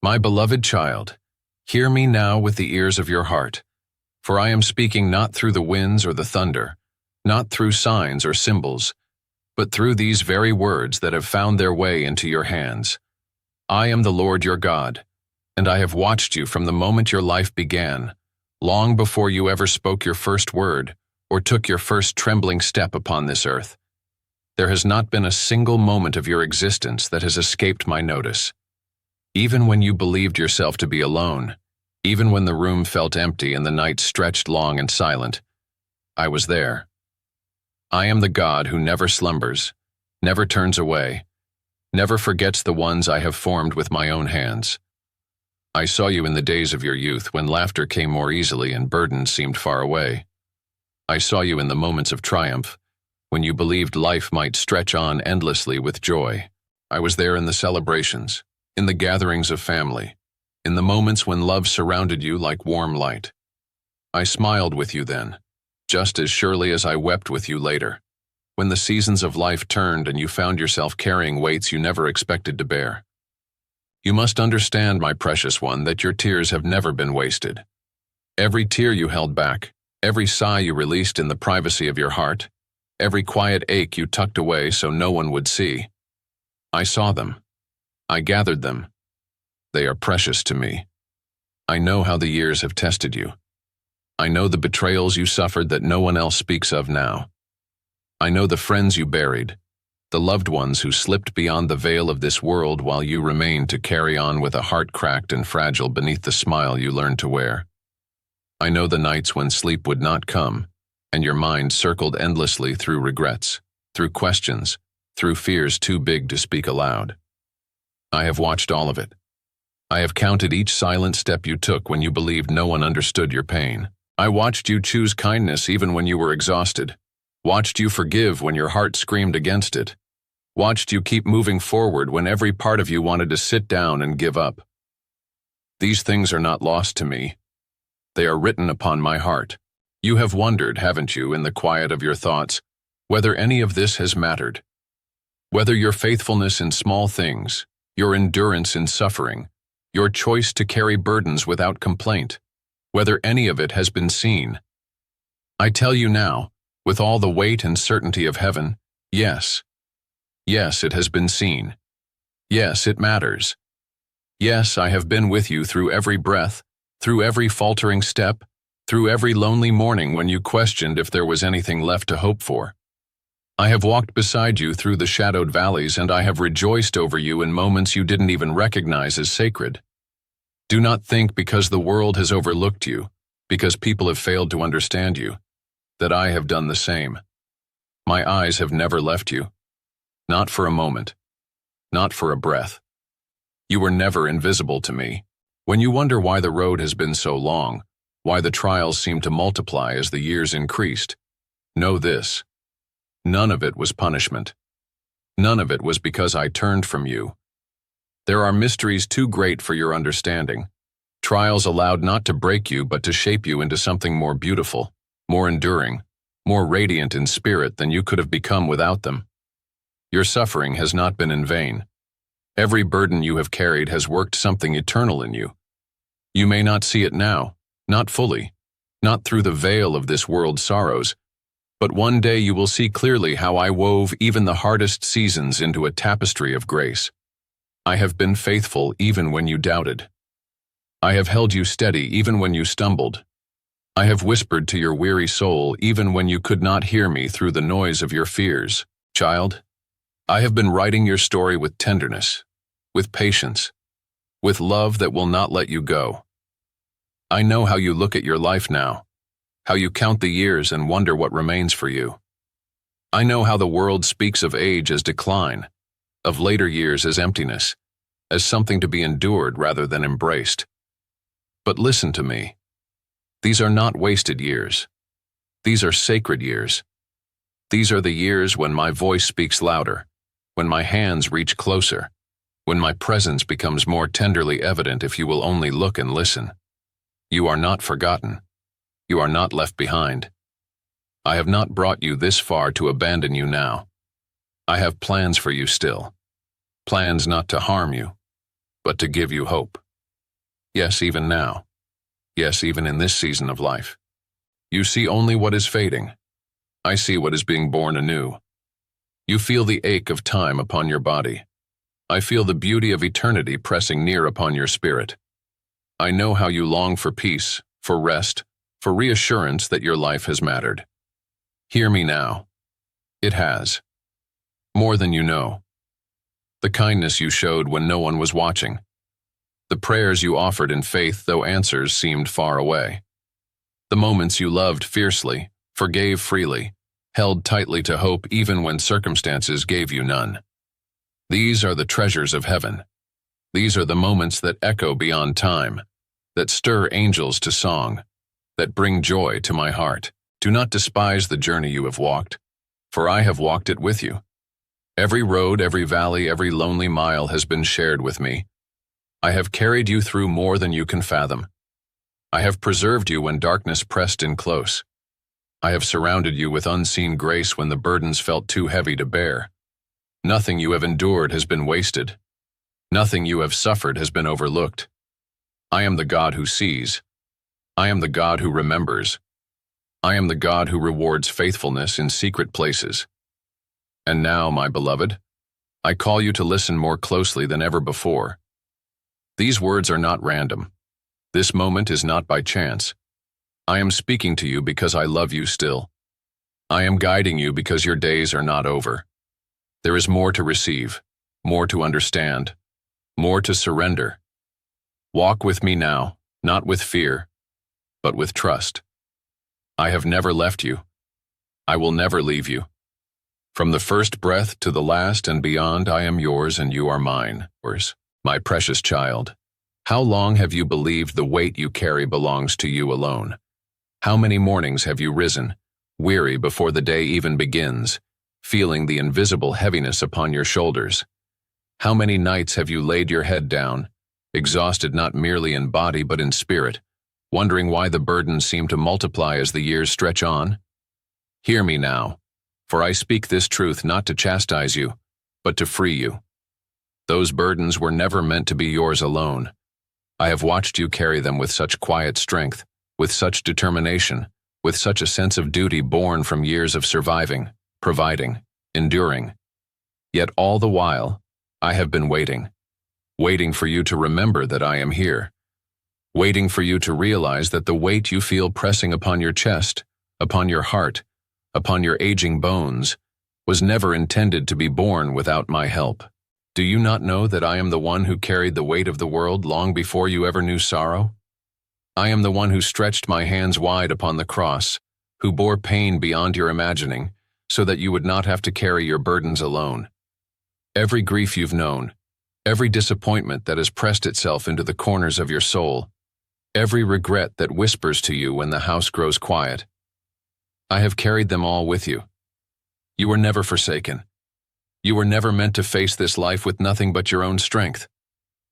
My beloved child, hear me now with the ears of your heart, for I am speaking not through the winds or the thunder, not through signs or symbols, but through these very words that have found their way into your hands. I am the Lord your God, and I have watched you from the moment your life began, long before you ever spoke your first word or took your first trembling step upon this earth. There has not been a single moment of your existence that has escaped my notice. Even when you believed yourself to be alone, even when the room felt empty and the night stretched long and silent, I was there. I am the God who never slumbers, never turns away, never forgets the ones I have formed with my own hands. I saw you in the days of your youth when laughter came more easily and burdens seemed far away. I saw you in the moments of triumph, when you believed life might stretch on endlessly with joy. I was there in the celebrations, in the gatherings of family, in the moments when love surrounded you like warm light. I smiled with you then, just as surely as I wept with you later, when the seasons of life turned and you found yourself carrying weights you never expected to bear. You must understand, my precious one, that your tears have never been wasted. Every tear you held back, every sigh you released in the privacy of your heart, every quiet ache you tucked away so no one would see, I saw them. I gathered them. They are precious to me. I know how the years have tested you. I know the betrayals you suffered that no one else speaks of now. I know the friends you buried, the loved ones who slipped beyond the veil of this world while you remained to carry on with a heart cracked and fragile beneath the smile you learned to wear. I know the nights when sleep would not come, and your mind circled endlessly through regrets, through questions, through fears too big to speak aloud. I have watched all of it. I have counted each silent step you took when you believed no one understood your pain. I watched you choose kindness even when you were exhausted, watched you forgive when your heart screamed against it, watched you keep moving forward when every part of you wanted to sit down and give up. These things are not lost to me. They are written upon my heart. You have wondered, haven't you, in the quiet of your thoughts, whether any of this has mattered? Whether your faithfulness in small things, your endurance in suffering, your choice to carry burdens without complaint, whether any of it has been seen. I tell you now, with all the weight and certainty of heaven, yes. Yes, it has been seen. Yes, it matters. Yes, I have been with you through every breath, through every faltering step, through every lonely morning when you questioned if there was anything left to hope for. I have walked beside you through the shadowed valleys, and I have rejoiced over you in moments you didn't even recognize as sacred. Do not think because the world has overlooked you, because people have failed to understand you, that I have done the same. My eyes have never left you. Not for a moment. Not for a breath. You were never invisible to me. When you wonder why the road has been so long, why the trials seem to multiply as the years increased, know this. None of it was punishment. None of it was because I turned from you. There are mysteries too great for your understanding. Trials allowed not to break you but to shape you into something more beautiful, more enduring, more radiant in spirit than you could have become without them. Your suffering has not been in vain. Every burden you have carried has worked something eternal in you. You may not see it now, not fully, not through the veil of this world's sorrows, but one day you will see clearly how I wove even the hardest seasons into a tapestry of grace. I have been faithful even when you doubted. I have held you steady even when you stumbled. I have whispered to your weary soul even when you could not hear me through the noise of your fears. Child, I have been writing your story with tenderness, with patience, with love that will not let you go. I know how you look at your life now, how you count the years and wonder what remains for you. I know how the world speaks of age as decline, of later years as emptiness, as something to be endured rather than embraced. But listen to me. These are not wasted years. These are sacred years. These are the years when my voice speaks louder, when my hands reach closer, when my presence becomes more tenderly evident if you will only look and listen. You are not forgotten. You are not left behind. I have not brought you this far to abandon you now. I have plans for you still. Plans not to harm you, but to give you hope. Yes, even now. Yes, even in this season of life. You see only what is fading. I see what is being born anew. You feel the ache of time upon your body. I feel the beauty of eternity pressing near upon your spirit. I know how you long for peace, for rest, for reassurance that your life has mattered. Hear me now. It has. More than you know. The kindness you showed when no one was watching. The prayers you offered in faith though answers seemed far away. The moments you loved fiercely, forgave freely, held tightly to hope even when circumstances gave you none. These are the treasures of heaven. These are the moments that echo beyond time, that stir angels to song, that bring joy to my heart. Do not despise the journey you have walked, for I have walked it with you. Every road, every valley, every lonely mile has been shared with me. I have carried you through more than you can fathom. I have preserved you when darkness pressed in close. I have surrounded you with unseen grace when the burdens felt too heavy to bear. Nothing you have endured has been wasted. Nothing you have suffered has been overlooked. I am the God who sees. I am the God who remembers. I am the God who rewards faithfulness in secret places. And now, my beloved, I call you to listen more closely than ever before. These words are not random. This moment is not by chance. I am speaking to you because I love you still. I am guiding you because your days are not over. There is more to receive, more to understand, more to surrender. Walk with me now, not with fear, but with trust. I have never left you. I will never leave you. From the first breath to the last and beyond, I am yours and you are mine. My precious child, how long have you believed the weight you carry belongs to you alone? How many mornings have you risen, weary before the day even begins, feeling the invisible heaviness upon your shoulders? How many nights have you laid your head down, exhausted not merely in body but in spirit, wondering why the burdens seem to multiply as the years stretch on? Hear me now, for I speak this truth not to chastise you, but to free you. Those burdens were never meant to be yours alone. I have watched you carry them with such quiet strength, with such determination, with such a sense of duty born from years of surviving, providing, enduring. Yet all the while, I have been waiting for you to remember that I am here, waiting for you to realize that the weight you feel pressing upon your chest, upon your heart, upon your aging bones, was never intended to be borne without my help. Do you not know that I am the one who carried the weight of the world long before you ever knew sorrow? I am the one who stretched my hands wide upon the cross, who bore pain beyond your imagining, so that you would not have to carry your burdens alone. Every grief you've known, every disappointment that has pressed itself into the corners of your soul, every regret that whispers to you when the house grows quiet, I have carried them all with you. You were never forsaken. You were never meant to face this life with nothing but your own strength.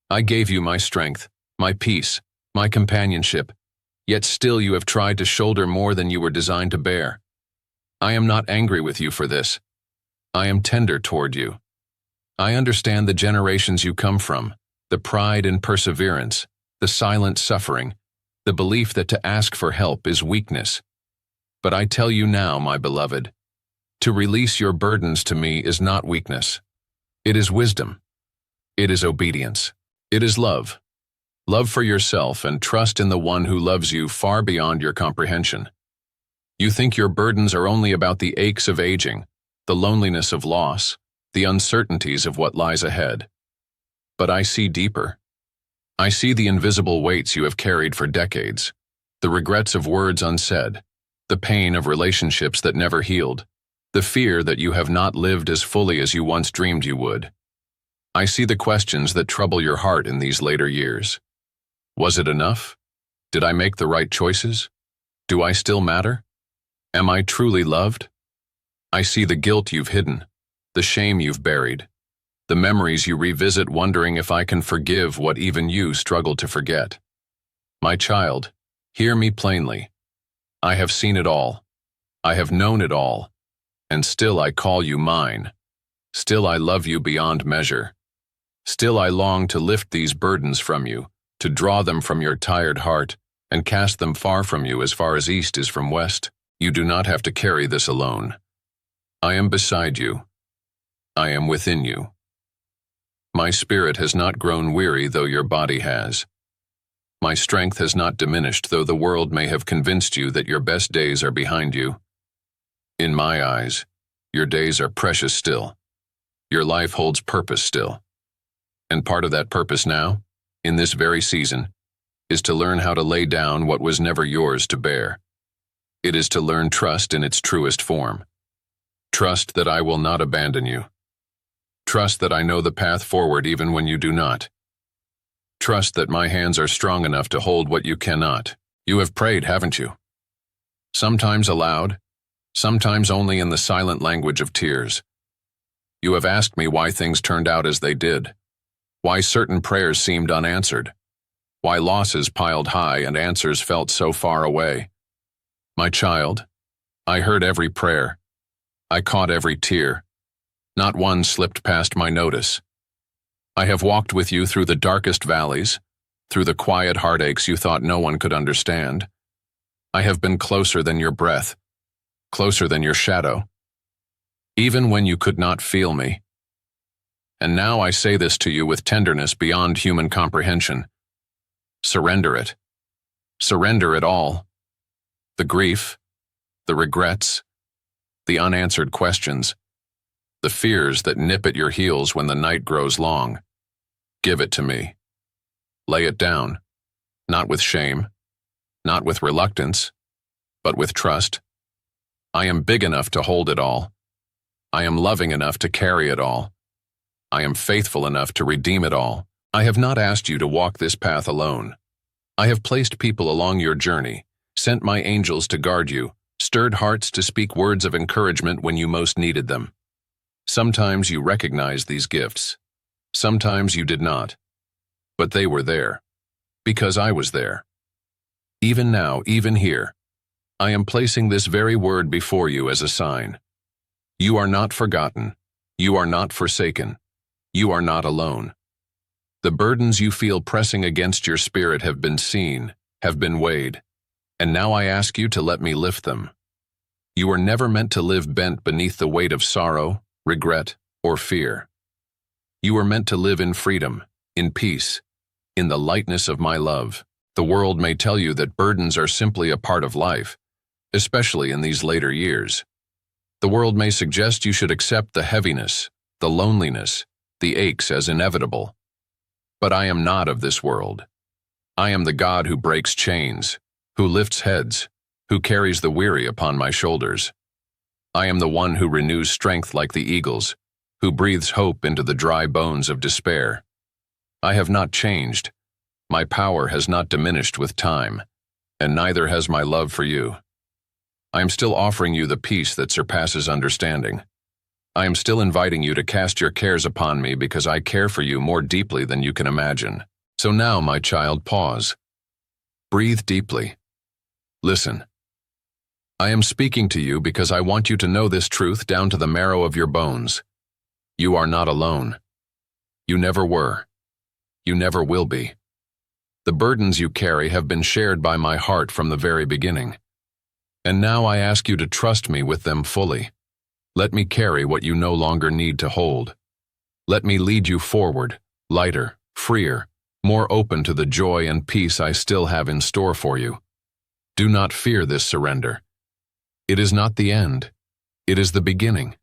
I gave you my strength, my peace, my companionship, yet still you have tried to shoulder more than you were designed to bear. I am not angry with you for this. I am tender toward you. I understand the generations you come from, the pride in perseverance, the silent suffering, the belief that to ask for help is weakness. But I tell you now, my beloved, to release your burdens to me is not weakness. It is wisdom. It is obedience. It is love. Love for yourself and trust in the one who loves you far beyond your comprehension. You think your burdens are only about the aches of aging, the loneliness of loss, the uncertainties of what lies ahead. But I see deeper. I see the invisible weights you have carried for decades, the regrets of words unsaid, the pain of relationships that never healed, the fear that you have not lived as fully as you once dreamed you would. I see the questions that trouble your heart in these later years. Was it enough? Did I make the right choices? Do I still matter? Am I truly loved? I see the guilt you've hidden, the shame you've buried, the memories you revisit wondering if I can forgive what even you struggle to forget. My child, hear me plainly. I have seen it all. I have known it all. And still I call you mine. Still I love you beyond measure. Still I long to lift these burdens from you, to draw them from your tired heart and cast them far from you as far as east is from west. You do not have to carry this alone. I am beside you. I am within you. My spirit has not grown weary, though your body has. My strength has not diminished, though the world may have convinced you that your best days are behind you. In my eyes, your days are precious still. Your life holds purpose still. And part of that purpose now, in this very season, is to learn how to lay down what was never yours to bear. It is to learn trust in its truest form. Trust that I will not abandon you. Trust that I know the path forward even when you do not. Trust that my hands are strong enough to hold what you cannot. You have prayed, haven't you? Sometimes aloud, sometimes only in the silent language of tears. You have asked me why things turned out as they did, why certain prayers seemed unanswered, why losses piled high and answers felt so far away. My child, I heard every prayer. I caught every tear. Not one slipped past my notice. I have walked with you through the darkest valleys, through the quiet heartaches you thought no one could understand. I have been closer than your breath, closer than your shadow, even when you could not feel me. And now I say this to you with tenderness beyond human comprehension. Surrender it. Surrender it all. The grief, the regrets, the unanswered questions, the fears that nip at your heels when the night grows long. Give it to me. Lay it down, not with shame, not with reluctance, but with trust. I am big enough to hold it all. I am loving enough to carry it all. I am faithful enough to redeem it all. I have not asked you to walk this path alone. I have placed people along your journey, sent my angels to guard you, stirred hearts to speak words of encouragement when you most needed them. Sometimes you recognized these gifts. Sometimes you did not. But they were there, because I was there. Even now, even here, I am placing this very word before you as a sign. You are not forgotten. You are not forsaken. You are not alone. The burdens you feel pressing against your spirit have been seen, have been weighed, and now I ask you to let me lift them. You are never meant to live bent beneath the weight of sorrow, regret, or fear. You are meant to live in freedom, in peace, in the lightness of my love. The world may tell you that burdens are simply a part of life, especially in these later years. The world may suggest you should accept the heaviness, the loneliness, the aches as inevitable. But I am not of this world. I am the God who breaks chains, who lifts heads, who carries the weary upon my shoulders. I am the one who renews strength like the eagles, who breathes hope into the dry bones of despair. I have not changed. My power has not diminished with time, and neither has my love for you. I am still offering you the peace that surpasses understanding. I am still inviting you to cast your cares upon me because I care for you more deeply than you can imagine. So now, my child, pause. Breathe deeply. Listen. I am speaking to you because I want you to know this truth down to the marrow of your bones. You are not alone. You never were. You never will be. The burdens you carry have been shared by my heart from the very beginning. And now I ask you to trust me with them fully. Let me carry what you no longer need to hold. Let me lead you forward, lighter, freer, more open to the joy and peace I still have in store for you. Do not fear this surrender. It is not the end. It is the beginning.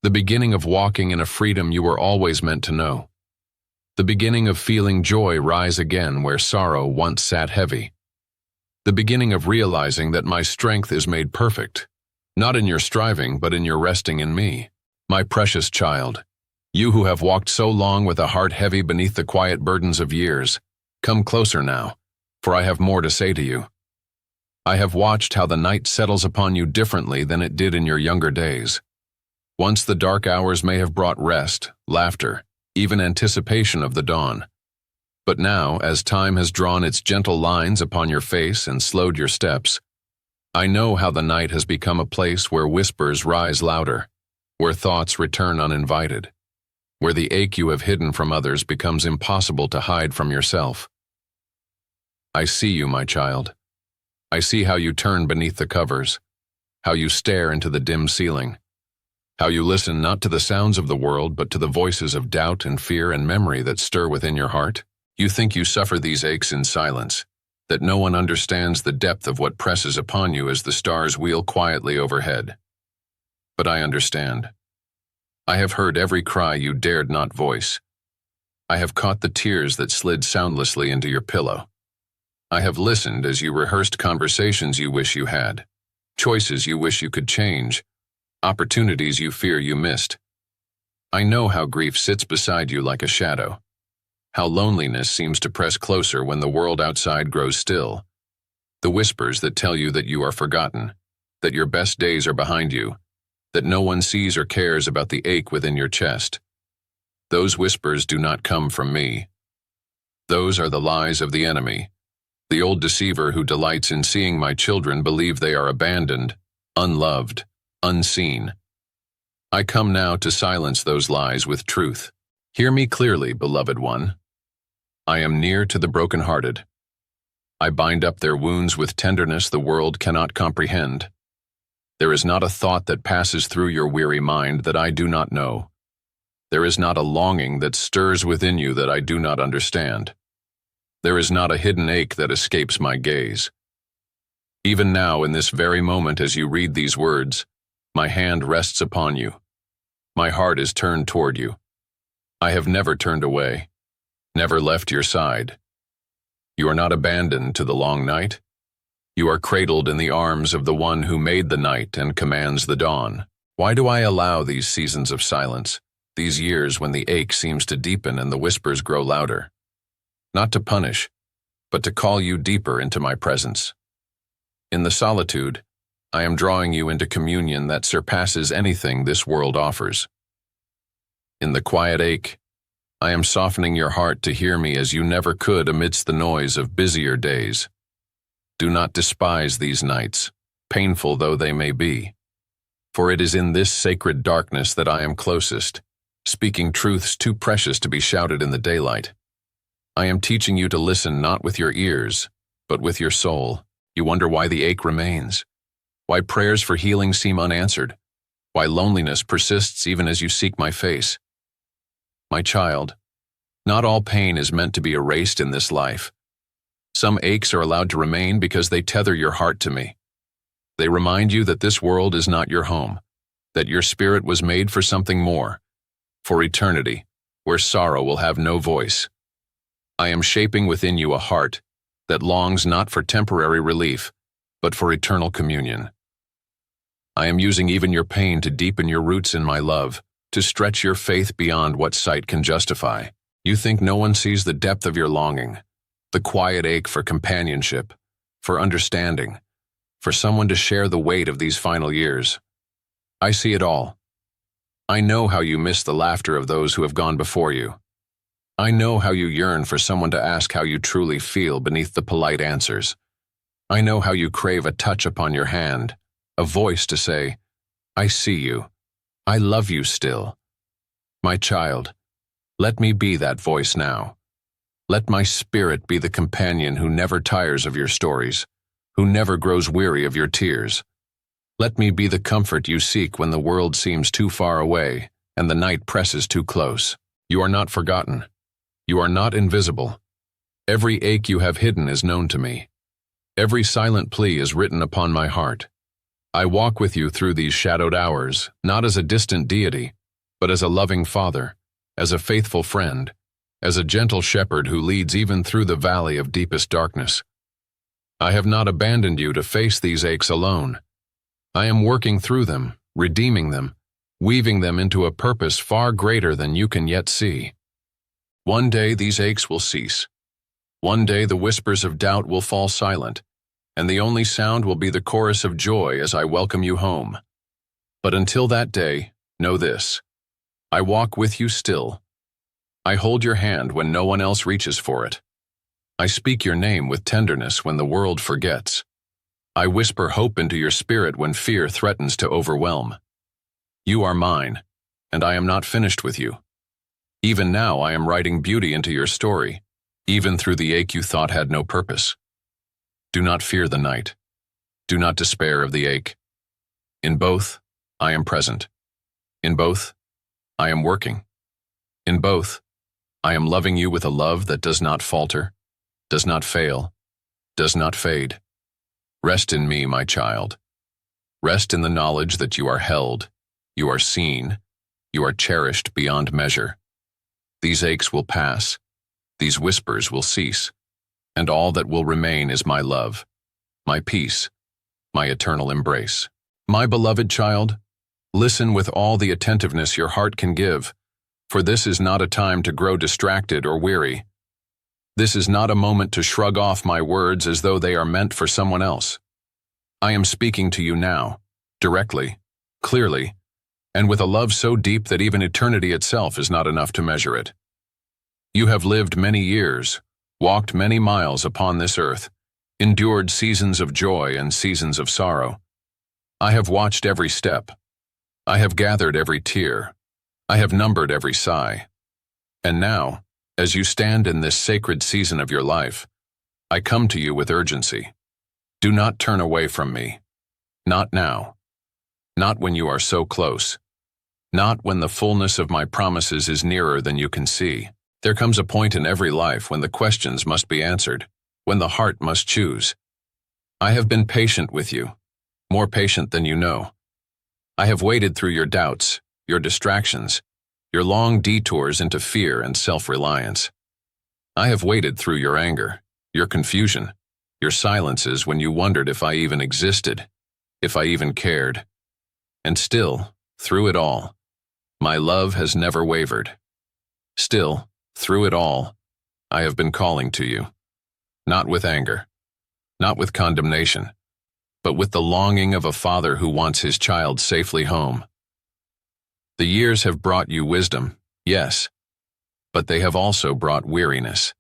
The beginning of walking in a freedom you were always meant to know. The beginning of feeling joy rise again where sorrow once sat heavy. The beginning of realizing that my strength is made perfect, not in your striving, but in your resting in me. My precious child, you who have walked so long with a heart heavy beneath the quiet burdens of years, come closer now, for I have more to say to you. I have watched how the night settles upon you differently than it did in your younger days. Once the dark hours may have brought rest, laughter, even anticipation of the dawn. But now, as time has drawn its gentle lines upon your face and slowed your steps, I know how the night has become a place where whispers rise louder, where thoughts return uninvited, where the ache you have hidden from others becomes impossible to hide from yourself. I see you, my child. I see how you turn beneath the covers, how you stare into the dim ceiling, how you listen not to the sounds of the world but to the voices of doubt and fear and memory that stir within your heart. You think you suffer these aches in silence, that no one understands the depth of what presses upon you as the stars wheel quietly overhead. But I understand. I have heard every cry you dared not voice. I have caught the tears that slid soundlessly into your pillow. I have listened as you rehearsed conversations you wish you had, choices you wish you could change, opportunities you fear you missed. I know how grief sits beside you like a shadow, how loneliness seems to press closer when the world outside grows still, the whispers that tell you that you are forgotten, that your best days are behind you, that no one sees or cares about the ache within your chest. Those whispers do not come from me. Those are the lies of the enemy, the old deceiver who delights in seeing my children believe they are abandoned, unloved, unseen. I come now to silence those lies with truth. Hear me clearly, beloved one. I am near to the brokenhearted. I bind up their wounds with tenderness the world cannot comprehend. There is not a thought that passes through your weary mind that I do not know. There is not a longing that stirs within you that I do not understand. There is not a hidden ache that escapes my gaze. Even now, in this very moment as you read these words, my hand rests upon you. My heart is turned toward you. I have never turned away, never left your side. You are not abandoned to the long night. You are cradled in the arms of the one who made the night and commands the dawn. Why do I allow these seasons of silence, these years when the ache seems to deepen and the whispers grow louder? Not to punish, but to call you deeper into my presence. In the solitude, I am drawing you into communion that surpasses anything this world offers. In the quiet ache, I am softening your heart to hear me as you never could amidst the noise of busier days. Do not despise these nights, painful though they may be, for it is in this sacred darkness that I am closest, speaking truths too precious to be shouted in the daylight. I am teaching you to listen not with your ears, but with your soul. You wonder why the ache remains, why prayers for healing seem unanswered, why loneliness persists even as you seek my face. My child, not all pain is meant to be erased in this life. Some aches are allowed to remain because they tether your heart to me. They remind you that this world is not your home, that your spirit was made for something more, for eternity, where sorrow will have no voice. I am shaping within you a heart that longs not for temporary relief, but for eternal communion. I am using even your pain to deepen your roots in my love, to stretch your faith beyond what sight can justify. You think no one sees the depth of your longing, the quiet ache for companionship, for understanding, for someone to share the weight of these final years. I see it all. I know how you miss the laughter of those who have gone before you. I know how you yearn for someone to ask how you truly feel beneath the polite answers. I know how you crave a touch upon your hand, a voice to say, I see you. I love you still. My child, let me be that voice now. Let my spirit be the companion who never tires of your stories, who never grows weary of your tears. Let me be the comfort you seek when the world seems too far away and the night presses too close. You are not forgotten. You are not invisible. Every ache you have hidden is known to me. Every silent plea is written upon my heart. I walk with you through these shadowed hours, not as a distant deity, but as a loving father, as a faithful friend, as a gentle shepherd who leads even through the valley of deepest darkness. I have not abandoned you to face these aches alone. I am working through them, redeeming them, weaving them into a purpose far greater than you can yet see. One day these aches will cease. One day the whispers of doubt will fall silent, and the only sound will be the chorus of joy as I welcome you home. But until that day, know this: I walk with you still. I hold your hand when no one else reaches for it. I speak your name with tenderness when the world forgets. I whisper hope into your spirit when fear threatens to overwhelm. You are mine, and I am not finished with you. Even now I am writing beauty into your story, even through the ache you thought had no purpose. Do not fear the night. Do not despair of the ache. In both, I am present. In both, I am working. In both, I am loving you with a love that does not falter, does not fail, does not fade. Rest in me, my child. Rest in the knowledge that you are held, you are seen, you are cherished beyond measure. These aches will pass, these whispers will cease, and all that will remain is my love, my peace, my eternal embrace. My beloved child, listen with all the attentiveness your heart can give, for this is not a time to grow distracted or weary. This is not a moment to shrug off my words as though they are meant for someone else. I am speaking to you now, directly, clearly, and with a love so deep that even eternity itself is not enough to measure it. You have lived many years, walked many miles upon this earth, endured seasons of joy and seasons of sorrow. I have watched every step. I have gathered every tear. I have numbered every sigh. And now, as you stand in this sacred season of your life, I come to you with urgency. Do not turn away from me. Not now. Not when you are so close. Not when the fullness of my promises is nearer than you can see. There comes a point in every life when the questions must be answered, when the heart must choose. I have been patient with you, more patient than you know. I have waited through your doubts, your distractions, your long detours into fear and self-reliance. I have waited through your anger, your confusion, your silences when you wondered if I even existed, if I even cared. And still, through it all, my love has never wavered. Still, through it all, I have been calling to you, not with anger, not with condemnation, but with the longing of a father who wants his child safely home. The years have brought you wisdom, yes, but they have also brought weariness.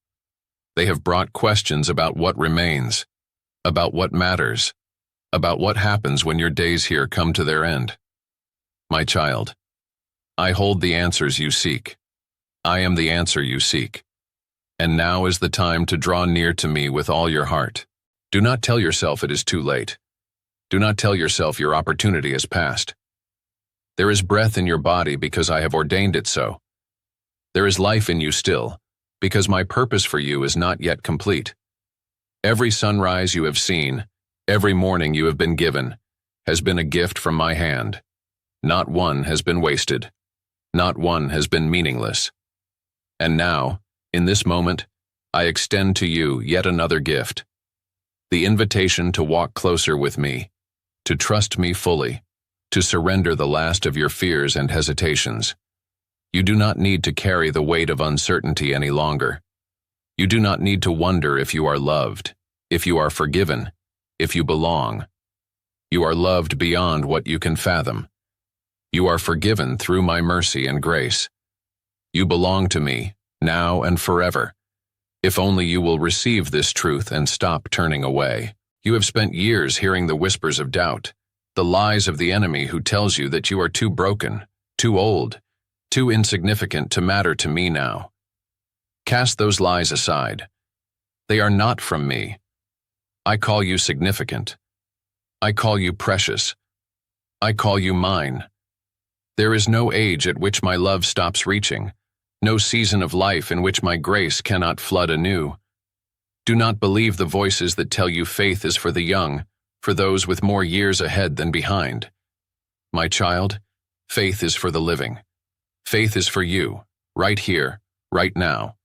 They have brought questions about what remains, about what matters, about what happens when your days here come to their end. My child, I hold the answers you seek. I am the answer you seek. And now is the time to draw near to me with all your heart. Do not tell yourself it is too late. Do not tell yourself your opportunity has passed. There is breath in your body because I have ordained it so. There is life in you still, because my purpose for you is not yet complete. Every sunrise you have seen, every morning you have been given, has been a gift from my hand. Not one has been wasted. Not one has been meaningless. And now, in this moment, I extend to you yet another gift. The invitation to walk closer with me, to trust me fully, to surrender the last of your fears and hesitations. You do not need to carry the weight of uncertainty any longer. You do not need to wonder if you are loved, if you are forgiven, if you belong. You are loved beyond what you can fathom. You are forgiven through my mercy and grace. You belong to me, now and forever, if only you will receive this truth and stop turning away. You have spent years hearing the whispers of doubt, the lies of the enemy who tells you that you are too broken, too old, too insignificant to matter to me now. Cast those lies aside. They are not from me. I call you significant. I call you precious. I call you mine. There is no age at which my love stops reaching, no season of life in which my grace cannot flood anew. Do not believe the voices that tell you faith is for the young, for those with more years ahead than behind. My child, faith is for the living. Faith is for you, right here, right now.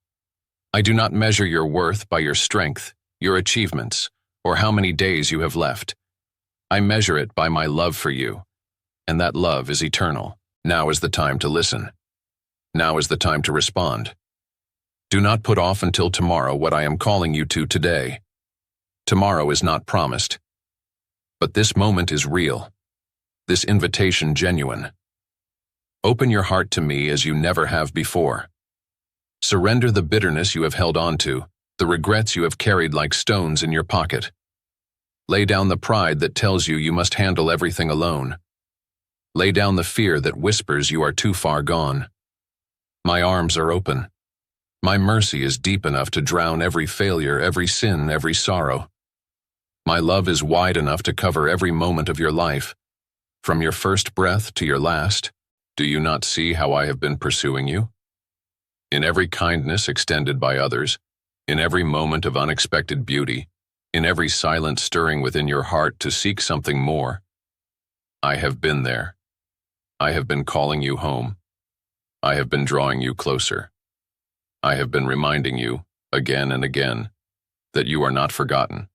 I do not measure your worth by your strength, your achievements, or how many days you have left. I measure it by my love for you, and that love is eternal. Now is the time to listen. Now is the time to respond. Do not put off until tomorrow what I am calling you to today. Tomorrow is not promised. But this moment is real. This invitation genuine. Open your heart to me as you never have before. Surrender the bitterness you have held on to, the regrets you have carried like stones in your pocket. Lay down the pride that tells you must handle everything alone. Lay down the fear that whispers you are too far gone. My arms are open. My mercy is deep enough to drown every failure, every sin, every sorrow. My love is wide enough to cover every moment of your life, from your first breath to your last. Do you not see how I have been pursuing you? In every kindness extended by others, in every moment of unexpected beauty, in every silent stirring within your heart to seek something more, I have been there. I have been calling you home. I have been drawing you closer. I have been reminding you, again and again, that you are not forgotten.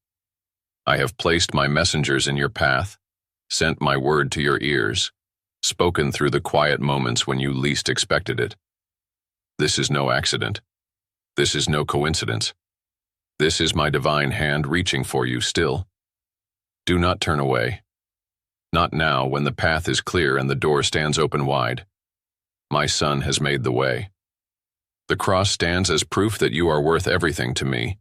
I have placed my messengers in your path, sent my word to your ears, spoken through the quiet moments when you least expected it. This is no accident. This is no coincidence. This is my divine hand reaching for you still. Do not turn away. Not now, when the path is clear and the door stands open wide. My Son has made the way. The cross stands as proof that you are worth everything to me.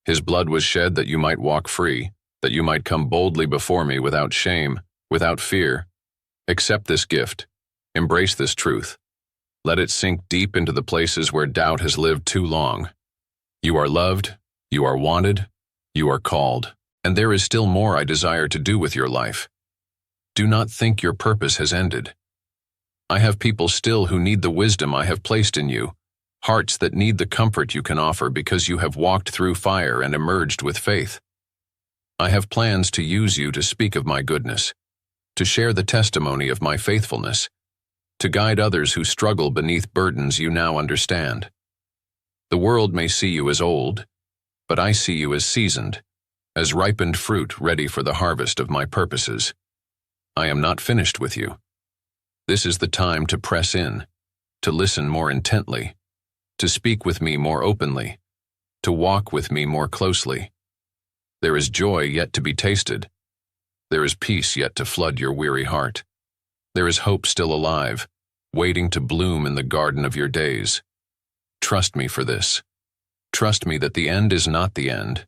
His blood was shed that you might walk free, that you might come boldly before me without shame, without fear. Accept this gift. Embrace this truth. Let it sink deep into the places where doubt has lived too long. You are loved, you are wanted, you are called, and there is still more I desire to do with your life. Do not think your purpose has ended. I have people still who need the wisdom I have placed in you, hearts that need the comfort you can offer because you have walked through fire and emerged with faith. I have plans to use you to speak of my goodness, to share the testimony of my faithfulness, to guide others who struggle beneath burdens you now understand. The world may see you as old, but I see you as seasoned, as ripened fruit ready for the harvest of my purposes. I am not finished with you. This is the time to press in, to listen more intently, to speak with me more openly, to walk with me more closely. There is joy yet to be tasted. There is peace yet to flood your weary heart. There is hope still alive, waiting to bloom in the garden of your days. Trust me for this. Trust me that the end is not the end,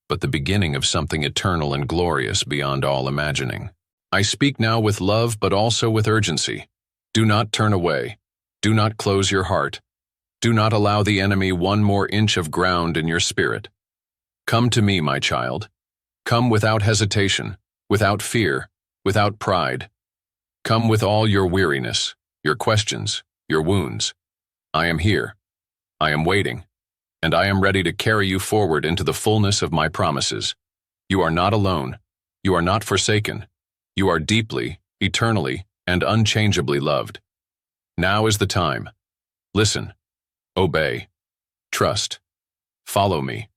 but the beginning of something eternal and glorious beyond all imagining. I speak now with love, but also with urgency. Do not turn away. Do not close your heart. Do not allow the enemy one more inch of ground in your spirit. Come to me, my child. Come without hesitation, without fear, without pride. Come with all your weariness, your questions, your wounds. I am here. I am waiting, and I am ready to carry you forward into the fullness of my promises. You are not alone. You are not forsaken. You are deeply, eternally, and unchangeably loved. Now is the time. Listen, obey, trust, follow me.